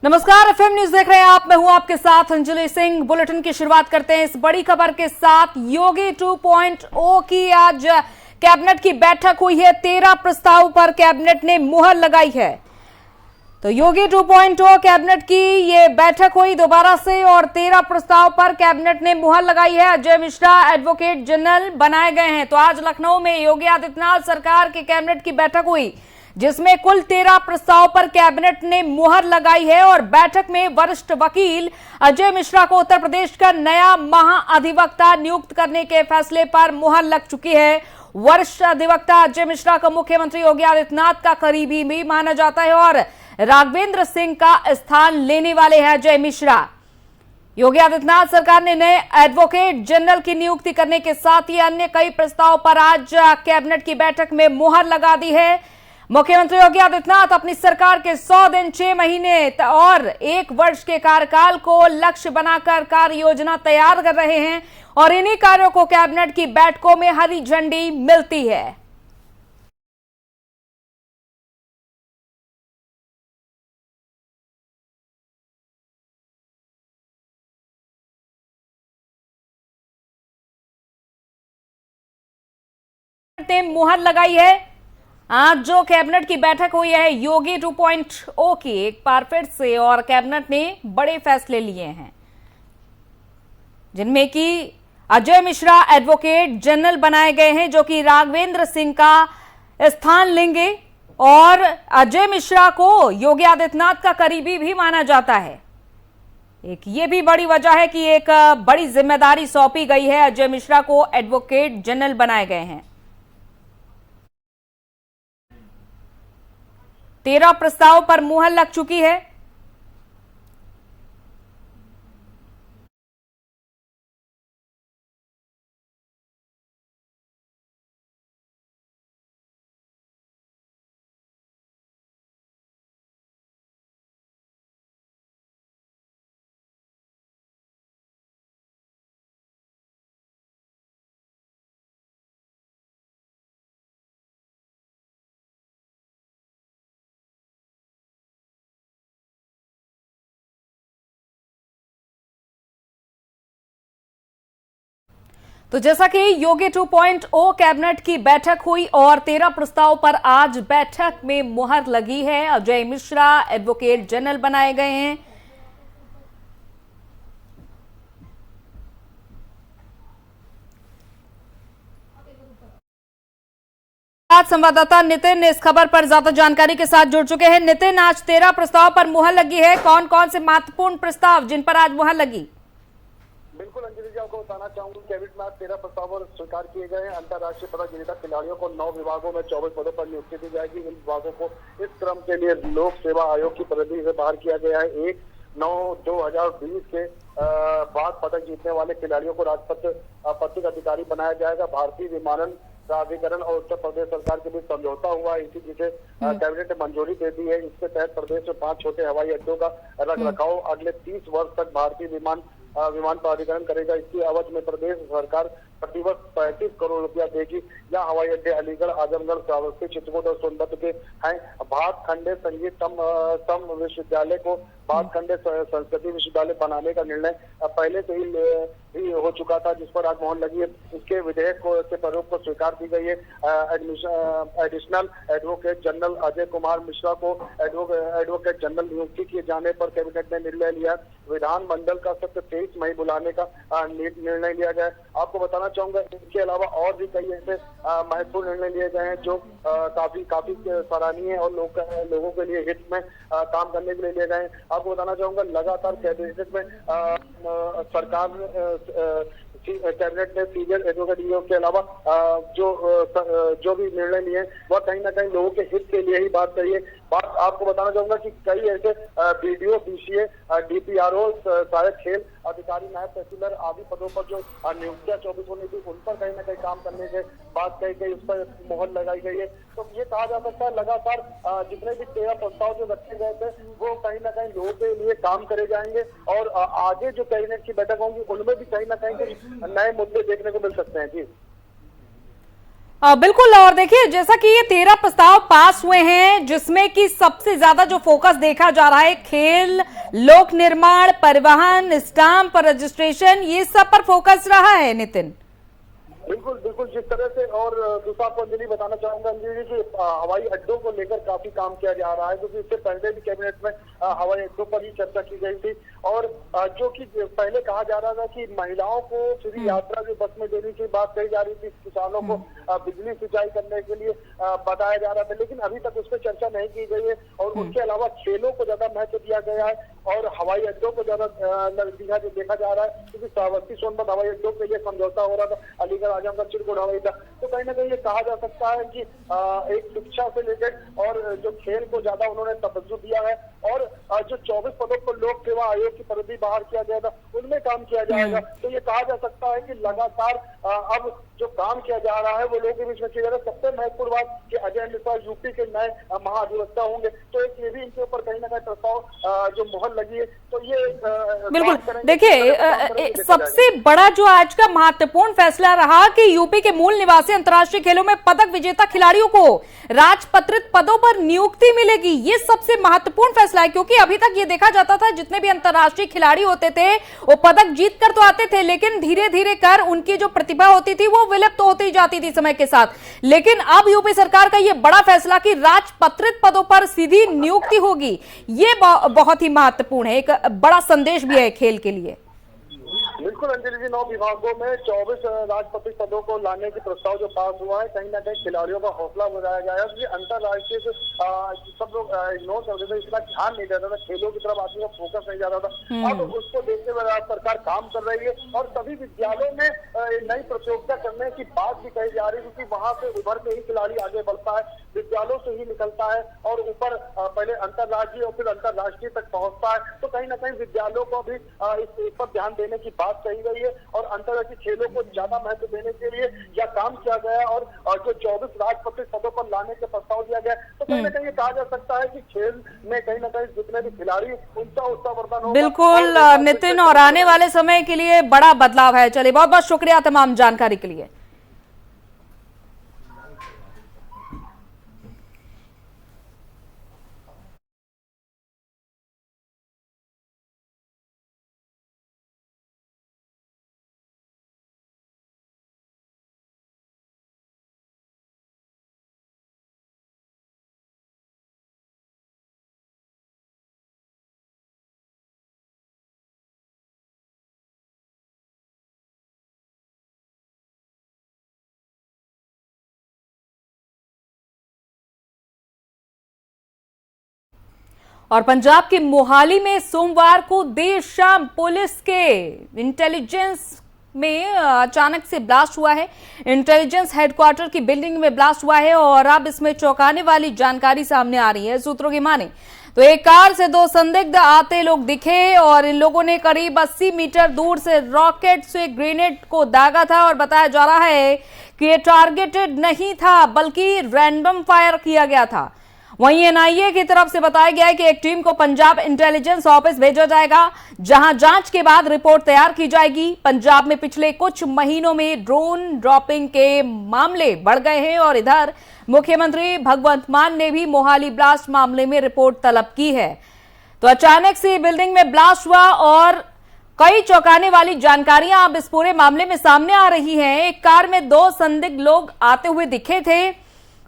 नमस्कार, FM news देख रहे हैं आप। मैं हूं आपके साथ अंजलि सिंह। बुलेटिन की शुरुआत करते हैं इस बड़ी खबर के साथ। योगी 2.0 की आज कैबिनेट की बैठक हुई है। 13 प्रस्ताव पर कैबिनेट ने मुहर लगाई है। तो योगी 2.0 कैबिनेट की ये बैठक हुई दोबारा से और 13 प्रस्ताव पर कैबिनेट ने मुहर लगाई है। अजय मिश्रा एडवोकेट जनरल बनाए गए हैं। तो आज लखनऊ में योगी आदित्यनाथ सरकार की कैबिनेट की बैठक हुई, जिसमें कुल 13 प्रस्ताव पर कैबिनेट ने मुहर लगाई है। और बैठक में वरिष्ठ वकील अजय मिश्रा को उत्तर प्रदेश का नया महाअधिवक्ता नियुक्त करने के फैसले पर मुहर लग चुकी है। वरिष्ठ अधिवक्ता अजय मिश्रा को मुख्यमंत्री योगी आदित्यनाथ का करीबी भी माना जाता है और राघवेंद्र सिंह का स्थान लेने वाले हैं अजय मिश्रा। योगी आदित्यनाथ सरकार ने नए एडवोकेट जनरल की नियुक्ति करने के साथ ही अन्य कई प्रस्ताव पर आज कैबिनेट की बैठक में मुहर लगा दी है। मुख्यमंत्री योगी आदित्यनाथ अपनी सरकार के 100 दिन 6 महीने और 1 वर्ष के कार्यकाल को लक्ष्य बनाकर कार्य योजना तैयार कर रहे हैं और इन्हीं कार्यों को कैबिनेट की बैठकों में हरी झंडी मिलती है। ने मुहर लगाई है। आज जो कैबिनेट की बैठक हुई है योगी 2.0 की, एक बार फिर से, और कैबिनेट ने बड़े फैसले लिए हैं, जिनमें कि अजय मिश्रा एडवोकेट जनरल बनाए गए हैं, जो कि राघवेंद्र सिंह का स्थान लेंगे। और अजय मिश्रा को योगी आदित्यनाथ का करीबी भी माना जाता है। एक ये भी बड़ी वजह है कि एक बड़ी जिम्मेदारी सौंपी गई है। अजय मिश्रा को एडवोकेट जनरल बनाए गए हैं। 13 प्रस्ताव पर मुहर लग चुकी है। तो जैसा कि योगी 2.0 कैबिनेट की बैठक हुई और 13 प्रस्ताव पर आज बैठक में मुहर लगी है। अजय मिश्रा एडवोकेट जनरल बनाए गए हैं। संवाददाता नितिन इस खबर पर ज्यादा जानकारी के साथ जुड़ चुके हैं। नितिन, आज 13 प्रस्ताव पर मुहर लगी है। कौन कौन से महत्वपूर्ण प्रस्ताव जिन पर आज मुहर लगी? बिल्कुल अंजलि जी, आपको बताना चाहूंगी कैबिनेट में 13 प्रस्ताव स्वीकार किए गए हैं। अंतर्राष्ट्रीय प्रतियोगिता खिलाड़ियों को 9 विभागों में 24 पदों पर नियुक्ति दी जाएगी। इन विभागों को इस क्रम के लिए लोक सेवा आयोग की पद्धति से बाहर किया गया है। 1/9/2020 के बाद पदक जीतने वाले खिलाड़ियों को राजपत्रित अधिकारी बनाया जाएगा। भारतीय विमानन प्राधिकरण और उत्तर प्रदेश सरकार के बीच समझौता हुआ है, इसी जिसे कैबिनेट ने मंजूरी दे दी है। इसके तहत प्रदेश में 5 छोटे हवाई अड्डों का रख रखाव अगले 30 वर्ष तक भारतीय विमान प्राधिकरण करेगा। इसकी अवधि में प्रदेश सरकार प्रतिवर्ष 35 करोड़ रुपया देगी। यह हवाई अड्डे अलीगढ़, आजमगढ़, श्रावस्ती, चित्रकूट और सोनभद्र के हैं। भातखंडे संगीत सम विश्वविद्यालय को भातखंडे संस्कृति विश्वविद्यालय बनाने का निर्णय पहले से ही हो चुका था, जिस पर आज मुहर लगी है। इसके विधेयक के प्रारूप को स्वीकार की गई है। Additional advocate general Ajay Kumar Mishra को एडवोकेट जनरल नियुक्ति किए जाने पर कैबिनेट ने निर्णय लिया। विधानमंडल का सत्र 23 मई बुलाने का निर्णय लिया गया। आपको बताना चाहूंगा, इसके अलावा और भी कई ऐसे महत्वपूर्ण निर्णय लिए गए हैं जो काफी सराहनीय और लोगों के लिए हित में काम करने के लिए लिए गए हैं। आपको बताना चाहूंगा, लगातार कैबिनेट में सरकार कैबिनेट ने सीनियर एडवोकेट नियोग के अलावा जो भी निर्णय लिए वह कहीं ना कहीं लोगों के हित के लिए ही बात कही है। बात आपको बताना चाहूंगा कि कई ऐसे बीडीओ, बीसीए, डीपीआरओ, सहायक खेल अधिकारी, नायब तहसीलदार आदि पदों पर जो नियुक्तियां 24 होनी थी, उन पर कहीं ना कहीं काम करने के बात कही गई, उस पर मुहर लगाई गई है। तो ये कहा जा सकता है लगातार जितने भी 13 प्रस्ताव जो रखे गए थे वो कहीं ना कहीं लोगों के लिए काम करे जाएंगे और आगे जो कैबिनेट की बैठक होंगी उनमें भी कहीं ना कहीं कुछ नए मुद्दे देखने को मिल सकते हैं। जी बिल्कुल। और देखिए, जैसा कि ये 13 प्रस्ताव पास हुए हैं, जिसमें कि सबसे ज्यादा जो फोकस देखा जा रहा है खेल, लोक निर्माण, परिवहन, स्टाम्प रजिस्ट्रेशन, ये सब पर फोकस रहा है नितिन। बिल्कुल बिल्कुल, जिस तरह से। और दूसरा आपको अंजलि बताना चाहूंगा अंजलि कि हवाई अड्डों को लेकर काफी काम किया जा रहा है, क्योंकि इससे पहले भी कैबिनेट में हवाई अड्डों पर ही चर्चा की गई थी। और जो कि पहले कहा जा रहा था कि महिलाओं को फ्री यात्रा जो बस में देने की बात कही जा रही थी, किसानों को बिजली सिंचाई करने के लिए बताया जा रहा था, लेकिन अभी तक उस पर चर्चा नहीं की गई है। और उसके अलावा खेलों को ज्यादा महत्व दिया गया है और हवाई अड्डों को ज्यादा देखा जा रहा है, क्योंकि श्रावस्ती सोनभद्र हवाई अड्डों के लिए समझौता हो रहा था, अलीगढ़ आजमगढ़ चिरकुट हवाई अड्डा। तो कहीं ना कहीं ये कहा जा सकता है कि एक शिक्षा से लेकर और जो खेल को ज्यादा उन्होंने तवज्जो दिया है। और जो 24 पदों पर लोक सेवा आयोग की पद भी बाहर किया गया था, उनमें काम किया जाएगा। तो ये कहा जा सकता है कि लगातार अब जो काम किया जा रहा है वो लोगों के बीच में किया जा रहा है। सबसे महत्वपूर्ण बात कि अजय मिश्रा यूपी के नए महाधिवक्ता होंगे, तो एक ये भी इनके ऊपर कहीं ना कहीं प्रस्ताव जो मोहर लगी है, तो ये बिल्कुल। देखिए, सबसे बड़ा जो आज का महत्वपूर्ण फैसला रहा कि यूपी के मूल निवासी अंतर्राष्ट्रीय खेलों में पदक विजेता खिलाड़ियों को राजपत्रित पदों पर नियुक्ति मिलेगी। ये सबसे महत्वपूर्ण फैसला है, क्योंकि अभी तक ये देखा जाता था जितने भी अंतर्राष्ट्रीय खिलाड़ी होते थे वो पदक जीत कर तो आते थे, लेकिन धीरे धीरे कर उनकी जो प्रतिभा होती थी वो विलुप्त तो होती जाती थी समय के साथ। लेकिन अब यूपी सरकार का ये बड़ा फैसला कि राजपत्रित पदों पर सीधी नियुक्ति होगी, ये बहुत ही महत्वपूर्ण है, एक बड़ा संदेश भी है खेल के लिए। बिल्कुल अंजलि जी, 9 विभागों में 24 राजपत्रित पदों को लाने के प्रस्ताव जो पास हुआ है, कहीं ना कहीं खिलाड़ियों का हौसला बढ़ाया गया है। क्योंकि अंतरराष्ट्रीय सब लोग इग्नोर कर देते, इतना ध्यान नहीं देता था, खेलों की तरफ आदमी का फोकस नहीं जाता था। अब उसको देखते हुए राज्य सरकार काम कर रही है और सभी विद्यालयों में नई प्रतियोगिता करने की बात भी कही जा रही है, क्योंकि वहां से उभर के ही खिलाड़ी आगे बढ़ता है, विद्यालयों से ही निकलता है और ऊपर पहले अंतरराज्यीय और फिर अंतरराष्ट्रीय तक पहुंचता है। तो कहीं ना कहीं विद्यालयों को भी इस पर ध्यान देने की बात कही गई है और अंतर्राष्ट्रीय खेलों को ज्यादा महत्व देने के लिए यह काम किया गया और जो 24 राजपत्रित पदों पर लाने के प्रस्ताव दिया गया। तो कहीं ना कहीं ये कहा जा सकता है कि खेल में कहीं ना कहीं जितने भी खिलाड़ी उनका उत्साहवर्धन होगा। बिल्कुल नितिन, और आने वाले समय के लिए बड़ा बदलाव है। चलिए, बहुत बहुत शुक्रिया तमाम जानकारी के लिए। और पंजाब के मोहाली में सोमवार को देर शाम पुलिस के इंटेलिजेंस में अचानक से ब्लास्ट हुआ है। इंटेलिजेंस हेडक्वार्टर की बिल्डिंग में ब्लास्ट हुआ है और अब इसमें चौंकाने वाली जानकारी सामने आ रही है। सूत्रों की माने तो एक कार से 2 संदिग्ध आते लोग दिखे और इन लोगों ने करीब 80 मीटर दूर से रॉकेट से ग्रेनेड को दागा था और बताया जा रहा है कि ये टारगेटेड नहीं था बल्कि रैंडम फायर किया गया था। वहीं एनआईए की तरफ से बताया गया है कि एक टीम को पंजाब इंटेलिजेंस ऑफिस भेजा जाएगा, जहां जांच के बाद रिपोर्ट तैयार की जाएगी। पंजाब में पिछले कुछ महीनों में ड्रोन ड्रॉपिंग के मामले बढ़ गए हैं और इधर मुख्यमंत्री भगवंत मान ने भी मोहाली ब्लास्ट मामले में रिपोर्ट तलब की है। तो अचानक से बिल्डिंग में ब्लास्ट हुआ और कई चौंकाने वाली जानकारियां अब इस पूरे मामले में सामने आ रही हैं। एक कार में 2 संदिग्ध लोग आते हुए दिखे थे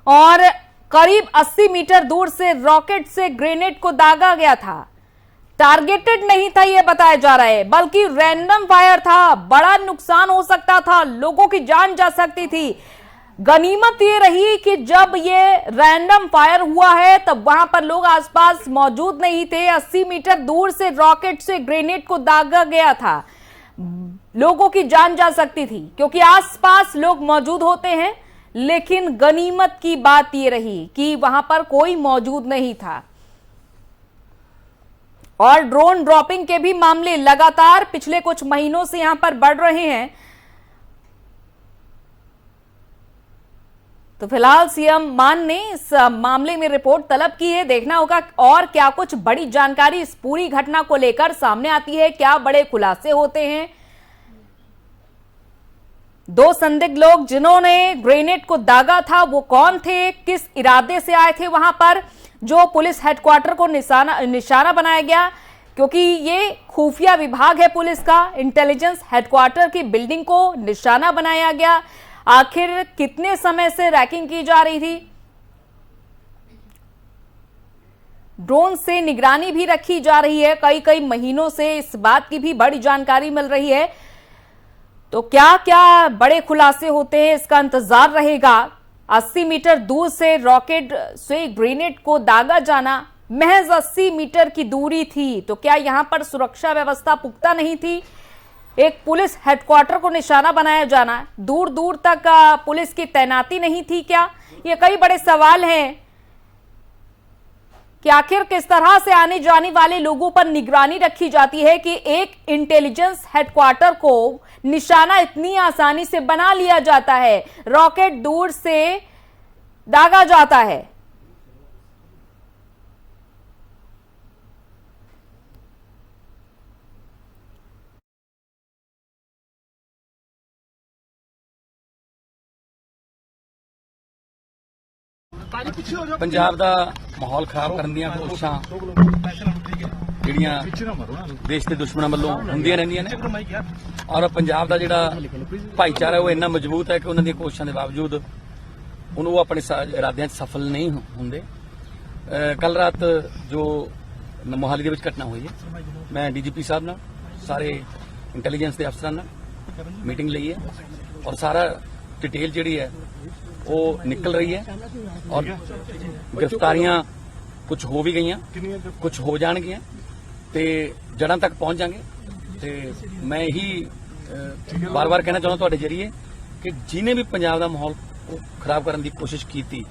और करीब 80 मीटर दूर से रॉकेट से ग्रेनेड को दागा गया था। टारगेटेड नहीं था यह बताया जा रहा है, बल्कि रैंडम फायर था। बड़ा नुकसान हो सकता था, लोगों की जान जा सकती थी। गनीमत ये रही कि जब ये रैंडम फायर हुआ है तब वहां पर लोग आसपास मौजूद नहीं थे। 80 मीटर दूर से रॉकेट से ग्रेनेड को दागा गया था। लोगों की जान जा सकती थी क्योंकि आसपास लोग मौजूद होते हैं, लेकिन गनीमत की बात यह रही कि वहां पर कोई मौजूद नहीं था। और ड्रोन ड्रॉपिंग के भी मामले लगातार पिछले कुछ महीनों से यहां पर बढ़ रहे हैं। तो फिलहाल सीएम मान ने इस मामले में रिपोर्ट तलब की है। देखना होगा और क्या कुछ बड़ी जानकारी इस पूरी घटना को लेकर सामने आती है, क्या बड़े खुलासे होते हैं। दो संदिग्ध लोग जिन्होंने ग्रेनेड को दागा था वो कौन थे, किस इरादे से आए थे वहां पर जो पुलिस हेडक्वार्टर को निशाना बनाया गया, क्योंकि ये खुफिया विभाग है पुलिस का, इंटेलिजेंस हेडक्वार्टर की बिल्डिंग को निशाना बनाया गया। आखिर कितने समय से रैकिंग की जा रही थी, ड्रोन से निगरानी भी रखी जा रही है कई महीनों से, इस बात की भी बड़ी जानकारी मिल रही है। तो क्या क्या बड़े खुलासे होते हैं इसका इंतजार रहेगा। 80 मीटर दूर से रॉकेट से ग्रेनेड को दागा जाना, महज 80 मीटर की दूरी थी, तो क्या यहां पर सुरक्षा व्यवस्था पुख्ता नहीं थी। एक पुलिस हेडक्वार्टर को निशाना बनाया जाना, दूर दूर तक पुलिस की तैनाती नहीं थी क्या, ये कई बड़े सवाल हैं कि आखिर किस तरह से आने जाने वाले लोगों पर निगरानी रखी जाती है कि एक इंटेलिजेंस हेडक्वार्टर को निशाना इतनी आसानी से बना लिया जाता है, रॉकेट दूर से दागा जाता है। पंजाब ਦਾ ਮਾਹੌਲ ਖਰਾਬ ਕਰਨ ਦੀਆਂ ਕੋਸ਼ਿਸ਼ਾਂ ਜਿਹੜੀਆਂ ਦੇਸ਼ ਦੇ ਦੁਸ਼ਮਣਾਂ ਵੱਲੋਂ ਹੁੰਦੀਆਂ ਰਹਿੰਦੀਆਂ ਨੇ ਔਰ ਪੰਜਾਬ ਦਾ ਜਿਹੜਾ ਭਾਈਚਾਰਾ ਉਹ ਇੰਨਾ ਮਜ਼ਬੂਤ ਹੈ ਕਿ ਉਹਨਾਂ ਦੀਆਂ ਕੋਸ਼ਿਸ਼ਾਂ ਦੇ ਬਾਵਜੂਦ ਉਹਨੂੰ ਆਪਣੇ ਇਰਾਦਿਆਂ 'ਚ ਸਫਲ ਨਹੀਂ ਹੁੰਦੇ। ਕੱਲ ਰਾਤ ਜੋ ਮੋਹਾਲੀ ਦੇ ਵਿੱਚ ਘਟਨਾ ਹੋਈ ਹੈ, ਮੈਂ ਡੀਜੀਪੀ ਸਾਹਿਬ ਨਾਲ ਸਾਰੇ ਇੰਟੈਲੀਜੈਂਸ ਦੇ ਅਫਸਰਾਂ ਨਾਲ ਮੀਟਿੰਗ ਲਈ ਹੈ ਔਰ ਸਾਰਾ डिटेल ਜਿਹੜੀ ਹੈ वो निकल रही है और गिरफ्तारियां कुछ हो भी गई, कुछ हो जाएंगी ते जड़ां तक पहुंच जाएंगे। ते मैं यही बार बार कहना चाहता तुहाडे जरिए कि जिन्हें भी पंजाब का माहौल खराब करने की कोशिश की थी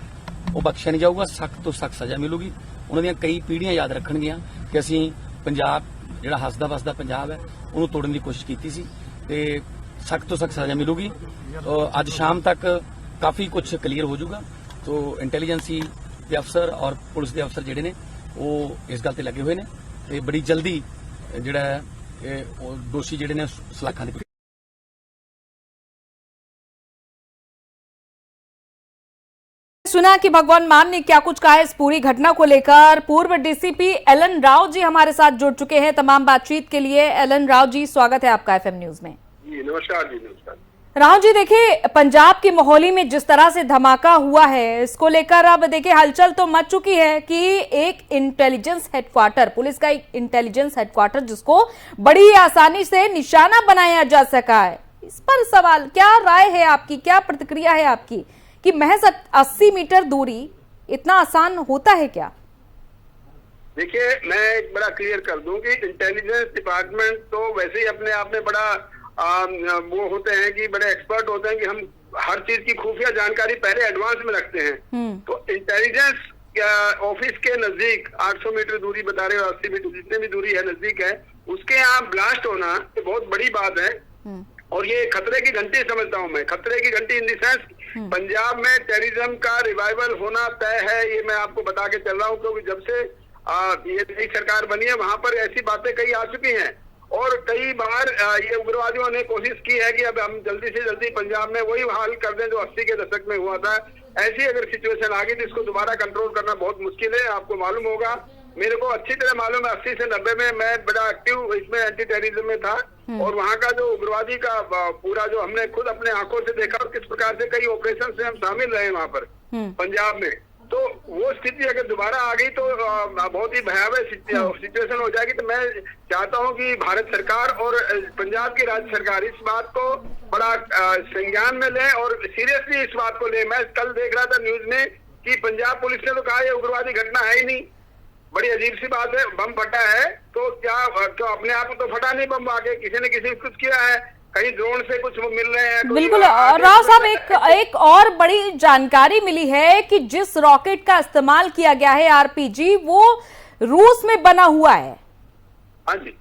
वो बख्शिया नहीं जाऊगा, सख्त तो सख्त सजा मिलूगी। उन्होंने कई पीढ़ियां याद रखणगियां कि असीं पंजाब जिहड़ा हसदा वसदा पंजाब है उन्होंने तोड़न की कोशिश की सी ते सख्त तो सख्त सजा मिलूगी। तो अज शाम तक काफी कुछ क्लीयर हो जाऊगा। तो इंटैलीजेंसी के अफसर और पुलिस के अफसर जिहड़े ने वो इस गल ते लगे हुए ने ते बड़ी जल्दी जिहड़ा है दोषी जिहड़े ने सलाखां दे सुना कि भगवान मान ने क्या कुछ कहा है इस पूरी घटना को लेकर। पूर्व डीसीपी एलन राव जी हमारे साथ जुड़ चुके हैं तमाम बातचीत के लिए। एलन राव जी, स्वागत है आपका एफएम न्यूज में। जी नमस्कार। जी नमस्कार। राव जी, देखिए पंजाब की मोहाली में जिस तरह से धमाका हुआ है इसको लेकर अब देखिए हलचल तो मच चुकी है कि एक इंटेलिजेंस हेडक्वार्टर, पुलिस का एक इंटेलिजेंस हेडक्वार्टर जिसको बड़ी आसानी से निशाना बनाया जा सका है, इस पर सवाल, क्या राय है आपकी, क्या प्रतिक्रिया है आपकी कि महज 80 मीटर दूरी इतना आसान होता है क्या? देखिए, मैं एक बड़ा क्लियर कर दूं कि इंटेलिजेंस डिपार्टमेंट तो वैसे ही अपने आप में बड़ा वो होते हैं कि बड़े एक्सपर्ट होते हैं कि हम हर चीज की खुफिया जानकारी पहले एडवांस में रखते हैं। तो इंटेलिजेंस ऑफिस के नजदीक 800 मीटर दूरी बता रहे हो, 80 मीटर जितने भी दूरी है नजदीक है, उसके यहाँ ब्लास्ट होना ये बहुत बड़ी बात है। और ये खतरे की घंटी समझता हूँ मैं, खतरे की घंटी इन द सेंस पंजाब में टेररिज्म का रिवाइवल होना तय है, ये मैं आपको बता के चल रहा हूँ। क्योंकि जब से ये नई सरकार बनी है वहां पर ऐसी बातें कई आ चुकी हैं और कई बार ये उग्रवादियों ने कोशिश की है कि अब हम जल्दी से जल्दी पंजाब में वही हाल कर दें जो 80 के दशक में हुआ था। ऐसी अगर सिचुएशन आ गई तो इसको दोबारा कंट्रोल करना बहुत मुश्किल है। आपको मालूम होगा, मेरे को अच्छी तरह मालूम है, 80 से 90 में मैं बड़ा एक्टिव इसमें एंटी टेररिज्म में था और वहाँ का जो उग्रवादी का पूरा जो हमने खुद अपने आंखों से देखा और किस प्रकार से कई ऑपरेशन से हम शामिल रहे वहाँ पर पंजाब में, तो वो स्थिति अगर दोबारा आ गई तो बहुत ही भयावह सिचुएशन हो जाएगी। तो मैं चाहता हूं कि भारत सरकार और पंजाब की राज्य सरकार इस बात को बड़ा संज्ञान में ले और सीरियसली इस बात को ले। मैं कल देख रहा था न्यूज में कि पंजाब पुलिस ने तो कहा ये उग्रवादी घटना है ही नहीं। बड़ी अजीब सी बात है, बम फटा है तो क्या अपने आप तो फटा नहीं बम, आके किसी ने किसी कुछ किया है, कहीं ड्रोन से कुछ मिल रहे हैं। बिल्कुल राव साहब, एक और बड़ी जानकारी मिली है कि जिस रॉकेट का इस्तेमाल किया गया है आरपीजी, वो रूस में बना हुआ है। हाँ जी,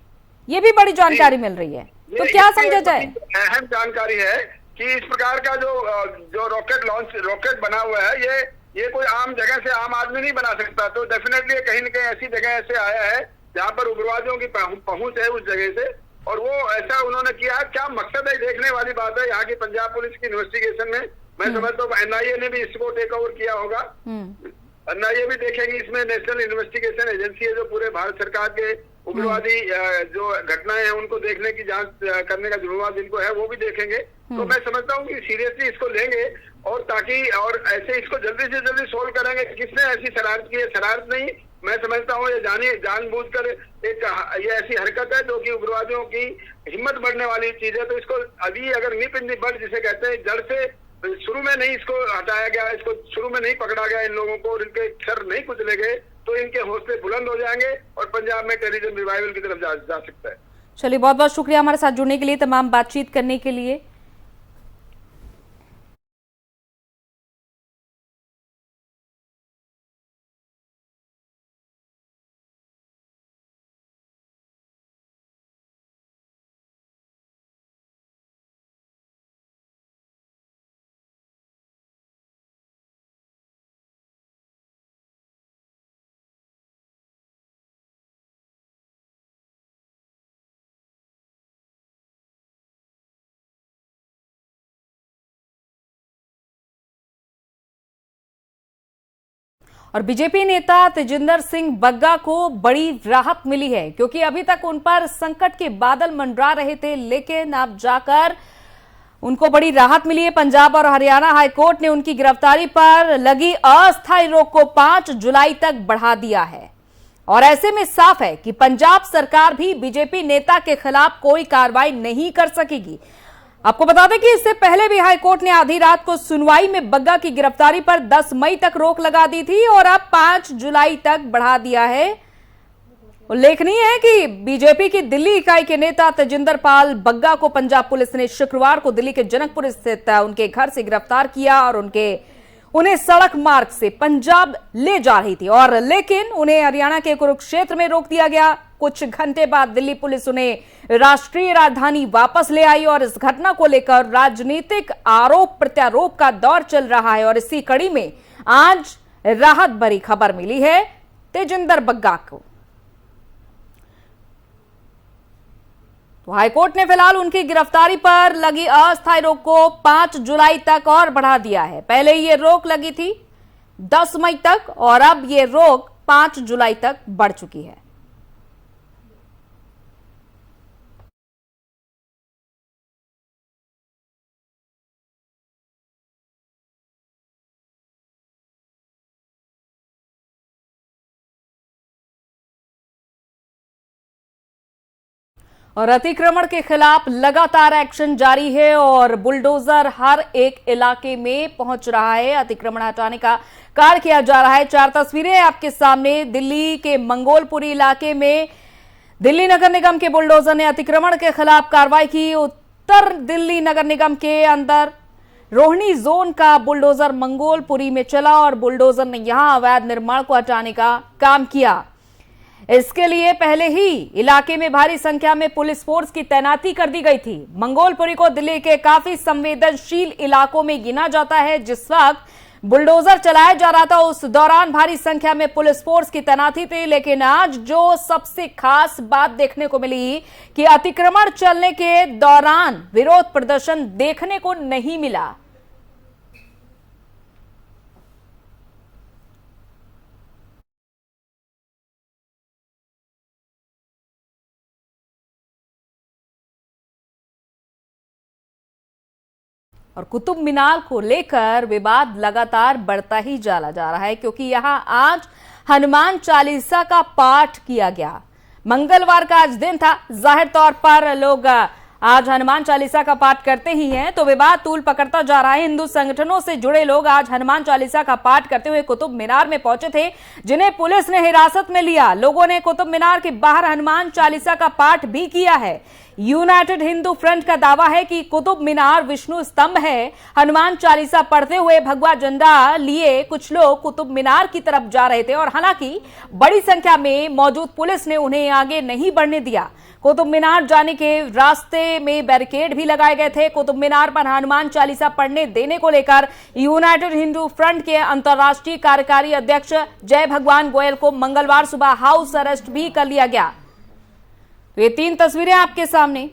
ये भी बड़ी जानकारी मिल रही है, तो क्या समझा जाए? अहम जानकारी है कि इस प्रकार का जो रॉकेट बना हुआ है ये कोई आम जगह से आम आदमी नहीं बना सकता। तो डेफिनेटली कहीं न कहीं ऐसी जगह से आया है जहाँ पर उग्रवादियों की पहुंच है उस जगह से, और वो ऐसा उन्होंने किया। क्या मकसद है, देखने वाली बात है। यहाँ की पंजाब पुलिस की इन्वेस्टिगेशन में मैं समझता हूँ एनआईए ने भी इसको टेक ओवर किया होगा। एनआईए भी देखेगी, इसमें नेशनल इन्वेस्टिगेशन एजेंसी है जो पूरे भारत सरकार के उग्रवादी जो घटनाएं हैं उनको देखने की जांच करने का जिम्मेवार जिनको है वो भी देखेंगे। तो मैं समझता हूँ कि सीरियसली इसको लेंगे और ताकि और ऐसे इसको जल्दी से जल्दी सोल्व करेंगे। किसने ऐसी शरारत की है, शरारत नहीं, मैं समझता हूँ ये जानबूझकर एक ये ऐसी हरकत है जो कि उग्रवादियों की हिम्मत बढ़ने वाली चीज है। तो इसको अभी अगर निप इन दी बड जिसे कहते हैं, जड़ से शुरू में नहीं इसको हटाया गया, इसको शुरू में नहीं पकड़ा गया इन लोगों को और इनके सर नहीं कुचले गए तो इनके हौसले बुलंद हो जाएंगे और पंजाब में टेररिज्म रिवाइवल की तरफ जा सकता है। चलिए, बहुत बहुत शुक्रिया हमारे साथ जुड़ने के लिए, तमाम बातचीत करने के लिए। और बीजेपी नेता तेजिंदर सिंह बग्गा को बड़ी राहत मिली है, क्योंकि अभी तक उन पर संकट के बादल मंडरा रहे थे, लेकिन अब जाकर उनको बड़ी राहत मिली है। पंजाब और हरियाणा हाईकोर्ट ने उनकी गिरफ्तारी पर लगी अस्थायी रोक को 5 जुलाई तक बढ़ा दिया है। और ऐसे में साफ है कि पंजाब सरकार भी बीजेपी नेता के खिलाफ कोई कार्रवाई नहीं कर सकेगी। आपको बता दें कि इससे पहले भी हाईकोर्ट ने आधी रात को सुनवाई में बग्गा की गिरफ्तारी पर 10 मई तक रोक लगा दी थी और अब 5 जुलाई तक बढ़ा दिया है। उल्लेखनीय है कि बीजेपी की दिल्ली इकाई के नेता तेजिंदर पाल बग्गा को पंजाब पुलिस ने शुक्रवार को दिल्ली के जनकपुर स्थित उनके घर से गिरफ्तार किया और उन्हें सड़क मार्ग से पंजाब ले जा रही थी, और लेकिन उन्हें हरियाणा के कुरुक्षेत्र में रोक दिया गया। कुछ घंटे बाद दिल्ली पुलिस उन्हें राष्ट्रीय राजधानी वापस ले आई और इस घटना को लेकर राजनीतिक आरोप प्रत्यारोप का दौर चल रहा है। और इसी कड़ी में आज राहत भरी खबर मिली है तेजिंदर बग्गा को। तो हाईकोर्ट ने फिलहाल उनकी गिरफ्तारी पर लगी अस्थायी रोक को 5 जुलाई तक और बढ़ा दिया है। पहले ये रोक लगी थी 10 मई तक और अब ये रोक 5 जुलाई तक बढ़ चुकी है। और अतिक्रमण के खिलाफ लगातार एक्शन जारी है और बुलडोजर हर एक इलाके में पहुंच रहा है। अतिक्रमण हटाने का कार्य किया जा रहा है। 4 तस्वीरें आपके सामने। दिल्ली के मंगोलपुरी इलाके में दिल्ली नगर निगम के बुलडोजर ने अतिक्रमण के खिलाफ कार्रवाई की। उत्तर दिल्ली नगर निगम के अंदर रोहिणी जोन का बुलडोजर मंगोलपुरी में चला और बुलडोजर ने यहां अवैध निर्माण को हटाने का काम किया। इसके लिए पहले ही इलाके में भारी संख्या में पुलिस फोर्स की तैनाती कर दी गई थी। मंगोलपुरी को दिल्ली के काफी संवेदनशील इलाकों में गिना जाता है। जिस वक्त बुलडोजर चलाया जा रहा था उस दौरान भारी संख्या में पुलिस फोर्स की तैनाती थी, लेकिन आज जो सबसे खास बात देखने को मिली कि अतिक्रमण चलने के दौरान विरोध प्रदर्शन देखने को नहीं मिला। और कुतुब मीनार को लेकर विवाद लगातार बढ़ता ही चला जा रहा है, क्योंकि यहां आज हनुमान चालीसा का पाठ किया गया। मंगलवार का आज दिन था, जाहिर तौर पर लोग आज हनुमान चालीसा का पाठ करते ही हैं, तो विवाद तूल पकड़ता जा रहा है। हिंदू संगठनों से जुड़े लोग आज हनुमान चालीसा का पाठ करते हुए कुतुब मीनार में पहुंचे थे, जिन्हें पुलिस ने हिरासत में लिया। लोगों ने कुतुब मीनार के बाहर हनुमान चालीसा का पाठ भी किया है। यूनाइटेड हिंदू फ्रंट का दावा है कि कुतुब मीनार विष्णु स्तंभ है। हनुमान चालीसा पढ़ते हुए भगवा झंडा लिए कुछ लोग कुतुब मीनार की तरफ जा रहे थे और हालांकि बड़ी संख्या में मौजूद पुलिस ने उन्हें आगे नहीं बढ़ने दिया। कुतुब मीनार जाने के रास्ते में बैरिकेड भी लगाए गए थे। कुतुब मीनार पर हनुमान चालीसा पढ़ने देने को लेकर यूनाइटेड हिंदू फ्रंट के अंतर्राष्ट्रीय कार्यकारी अध्यक्ष जय भगवान गोयल को मंगलवार सुबह हाउस अरेस्ट भी कर लिया गया। तो ये 3 तस्वीरें आपके सामने।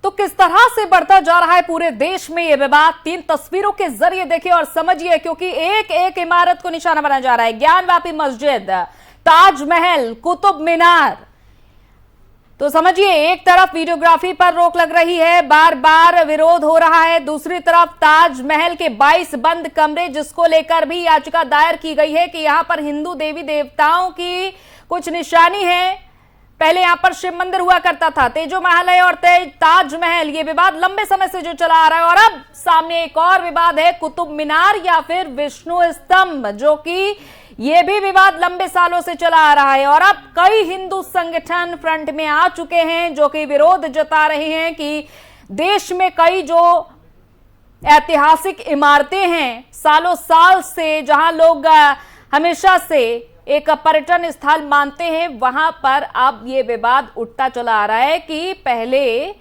तो किस तरह से बढ़ता जा रहा है पूरे देश में ये विवाद, 3 तस्वीरों के जरिए देखिए और समझिए, क्योंकि एक एक इमारत को निशाना बनाया जा रहा है। ज्ञानवापी मस्जिद, ताजमहल, कुतुब मीनार। तो समझिए, एक तरफ वीडियोग्राफी पर रोक लग रही है, बार बार विरोध हो रहा है, दूसरी तरफ ताजमहल के 22 बंद कमरे, जिसको लेकर भी याचिका दायर की गई है कि यहां पर हिंदू देवी देवताओं की कुछ निशानी है। पहले यहां पर शिव मंदिर हुआ करता था, तेजो महल है और ताजमहल, ये विवाद लंबे समय से जो चला आ रहा है। और अब सामने एक और विवाद है, कुतुब मीनार या फिर विष्णु स्तंभ, जो कि ये भी विवाद लंबे सालों से चला आ रहा है। और अब कई हिंदू संगठन फ्रंट में आ चुके हैं, जो कि विरोध जता रहे हैं कि देश में कई जो ऐतिहासिक इमारतें हैं सालों साल से, जहां लोग हमेशा से एक पर्यटन स्थल मानते हैं, वहां पर अब ये विवाद उठता चला आ रहा है कि पहले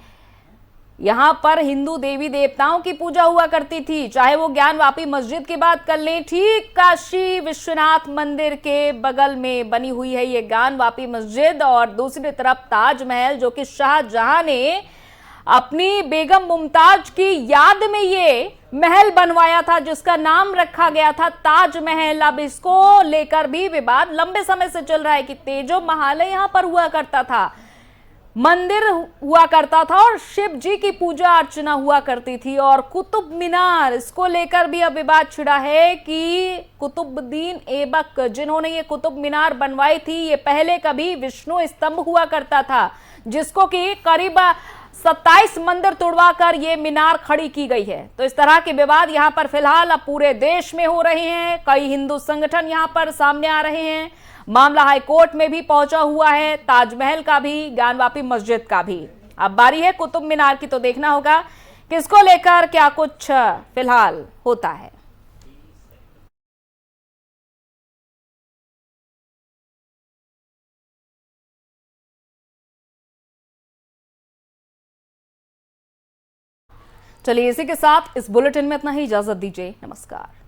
यहां पर हिंदू देवी देवताओं की पूजा हुआ करती थी, चाहे वो ज्ञानवापी मस्जिद की बात कर लें, ठीक काशी विश्वनाथ मंदिर के बगल में बनी हुई है ये ज्ञानवापी मस्जिद, और दूसरी तरफ ताजमहल, जो कि शाहजहां ने अपनी बेगम मुमताज की याद में ये महल बनवाया था, जिसका नाम रखा गया था ताजमहल। अब इसको लेकर भी विवाद लंबे समय से चल रहा है कि तेजो महल यहां पर हुआ करता था, मंदिर हुआ करता था और शिव जी की पूजा अर्चना हुआ करती थी। और कुतुब मीनार, इसको लेकर भी अब विवाद छिड़ा है कि कुतुबुद्दीन ऐबक, जिन्होंने ये कुतुब मीनार बनवाई थी, ये पहले कभी विष्णु स्तंभ हुआ करता था, जिसको कि करीब 27 मंदिर तोड़वाकर ये मीनार खड़ी की गई है। तो इस तरह के विवाद यहां पर फिलहाल अब पूरे देश में हो रहे हैं, कई हिंदू संगठन यहां पर सामने आ रहे हैं, मामला हाईकोर्ट में भी पहुंचा हुआ है, ताजमहल का भी, ज्ञानवापी मस्जिद का भी। अब बारी है कुतुब मीनार की, तो देखना होगा किसको लेकर क्या कुछ फिलहाल होता है। चलिए, इसी के साथ इस बुलेटिन में इतना ही, इजाजत दीजिए, नमस्कार।